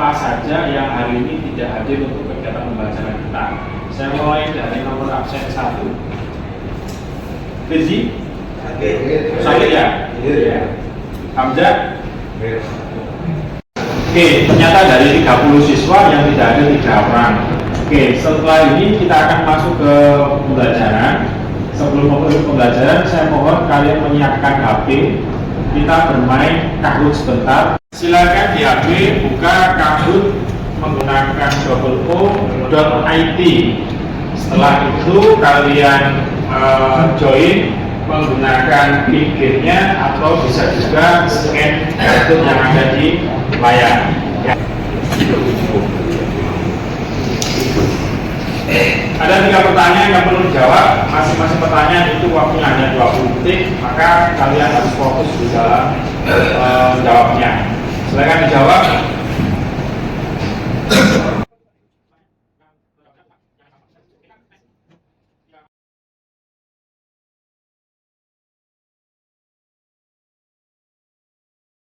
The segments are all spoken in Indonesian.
siapa saja yang hari ini tidak hadir untuk kegiatan pembelajaran kita. Saya mulai dari nomor absen 1. Rizi? Sakit ya? Iya. Hamzah? Oke, ternyata dari 30 siswa yang tidak ada 3 orang. Oke, setelah ini kita akan masuk ke pembelajaran. Sebelum memulai pembelajaran, saya mohon kalian menyiapkan HP. Kita bermain Kahoot sebentar. Silakan di HP buka Kahoot menggunakan double.o.id. Setelah itu kalian join menggunakan link-nya atau bisa juga scan barcode yang ada di layar. Ada 3 pertanyaan yang perlu dijawab. Masing-masing pertanyaan itu waktunya hanya 20 detik, maka kalian harus fokus di dalam menjawabnya. Silakan dijawab.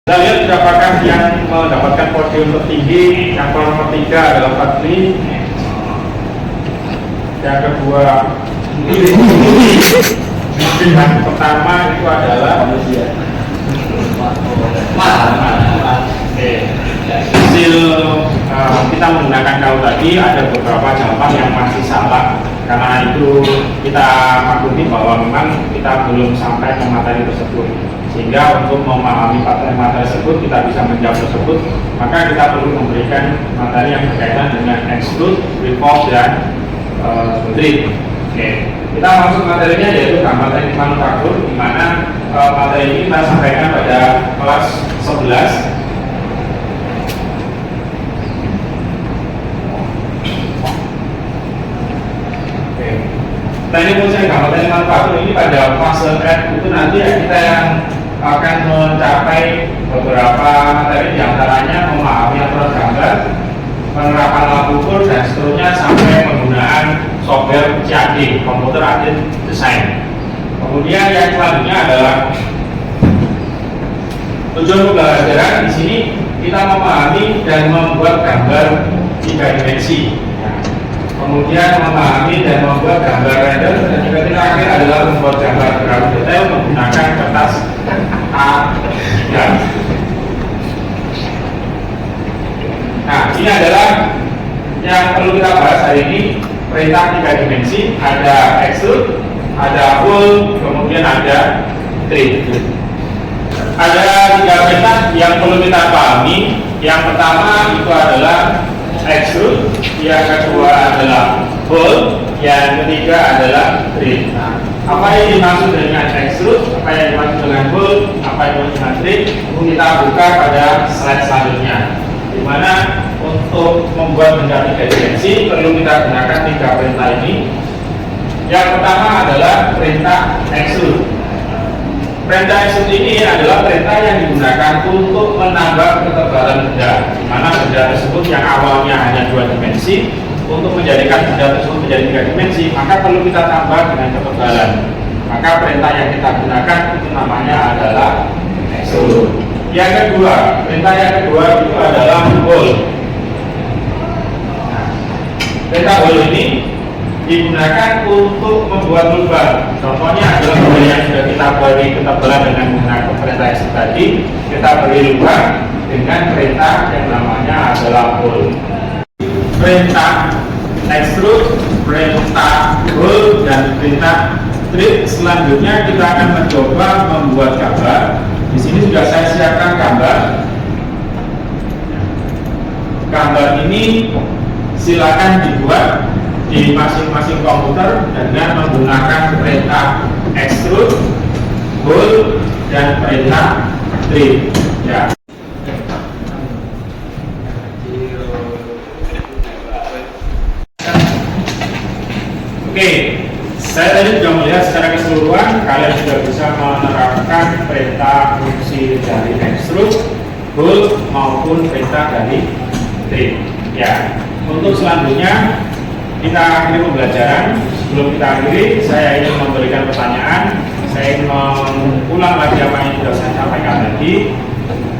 Kita lihat siapakah yang mendapatkan podium tertinggi. Yang nomor 3 adalah Fadli. Yang kedua, yang pertama itu adalah hasil kita menggunakan Kahoot tadi ada beberapa jawaban yang masih salah. Karena itu kita maklumi bahwa memang kita belum sampai ke materi tersebut. Sehingga untuk memahami materi tersebut kita bisa menjawab tersebut, maka kita perlu memberikan materi yang berkaitan dengan extrude, revolve, dan street. Oke, kita masuk materinya yaitu gambar teknik manufaktur, di mana materi ini kita sampaikan pada kelas 11. Oke, nah ini menurut saya gambar teknik manufaktur ini pada fase F itu nanti kita yang akan mencapai beberapa materi, diantaranya memahami aturan gambar, penerapan lampu ukur, dan seterusnya sampai penggunaan software CAD, Computer Aided Design. Kemudian yang selanjutnya adalah tujuan pembelajaran. Di sini kita memahami dan membuat gambar 3 dimensi. Kemudian memahami dan membuat gambar render, dan juga terakhir adalah membuat gambar ground detail menggunakan kertas A3. Nah, ini adalah yang perlu kita bahas hari ini. Perintah 3 dimensi, ada extrude, ada pull, kemudian ada trim. Ada 3 perintah yang perlu kita pahami. Yang pertama itu adalah extrude, yang kedua adalah pull, yang ketiga adalah trim. Nah, apa yang dimaksud dengan extrude, apa yang dimaksud dengan pull, apa yang dimaksud dengan trim, kita buka pada slide selanjutnya. Di mana untuk membuat benda 3 dimensi perlu kita gunakan 3 perintah ini. Yang pertama adalah perintah extrude. Perintah extrude ini adalah perintah yang digunakan untuk menambah ketebalan benda, di mana benda tersebut yang awalnya hanya 2 dimensi, untuk menjadikan benda tersebut menjadi 3 dimensi, maka perlu kita tambah dengan ketebalan. Maka perintah yang kita gunakan itu namanya adalah extrude. Yang kedua, perintah yang kedua itu adalah pull. Perintah pull ini digunakan untuk membuat lubang. Contohnya adalah benda yang sudah kita beri ketebalan dengan menggunakan perintah extrude tadi, kita beri lubang dengan perintah yang namanya adalah pull. Perintah extrude, perintah pull, dan perintah trim. Selanjutnya kita akan mencoba membuat gambar. Di sini sudah saya siapkan gambar. Gambar ini silakan dibuat di masing-masing komputer dengan menggunakan perintah extrude, pull, dan perintah trim. Ya. Oke, saya tadi sudah melihat secara keseluruhan kalian sudah bisa menerapkan perintah fungsi dari extrude, pull, maupun perintah dari trim. Ya, untuk selanjutnya kita akhiri pembelajaran. Sebelum kita akhiri, saya ingin memberikan pertanyaan. Saya ingin mengulang lagi apa yang sudah saya sampaikan tadi,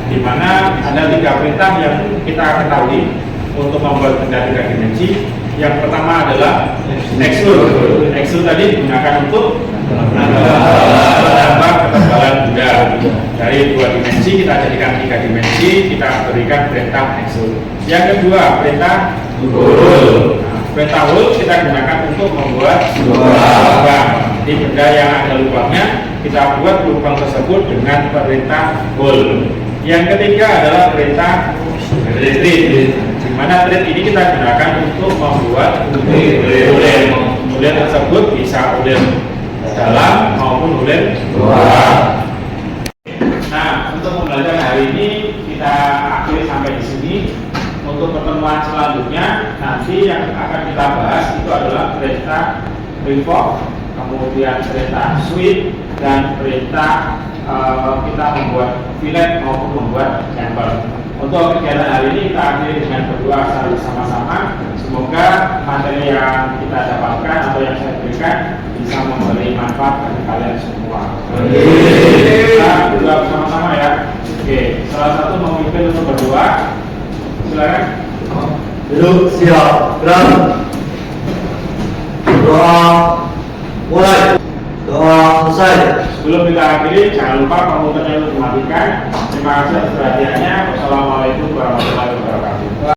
di di mana ada 3 perintah yang kita ketahui untuk membuat benda 3 dimensi. Yang pertama adalah extrude. Extrude tadi digunakan untuk menambah ketebalan benda dari 2 dimensi kita jadikan 3 dimensi, kita berikan perintah extrude. Yang kedua, perintah hole. Perintah hole kita gunakan untuk membuat lubang. Di benda yang ada lubangnya, kita buat lubang tersebut dengan perintah hole. Yang ketiga adalah perintah thread, di mana thread ini kita gunakan untuk membuat ulen. Ulen tersebut bisa ulen dalam maupun ulen luar. Nah, untuk pembelajaran hari ini kita akhiri sampai di sini. Untuk pertemuan selanjutnya nanti yang akan kita bahas itu adalah perintah revolve, kemudian perintah sweep, dan perintah kita membuat fillet maupun membuat chamber. Untuk kegiatan hari ini kita akhiri dengan berdoa secara bersama-sama. Semoga materi yang kita dapatkan atau yang saya berikan bisa memberi manfaat bagi kalian semua. Kita berdoa bersama-sama ya. Oke, salah satu memimpin untuk berdoa. Silakan. Duduk siap, gerak. Doa mulai. Doa selesai. Sebelum kita akhiri, jangan lupa komputernya untuk dimatikan. Terima kasih atas perhatiannya. Wassalamualaikum warahmatullahi wabarakatuh.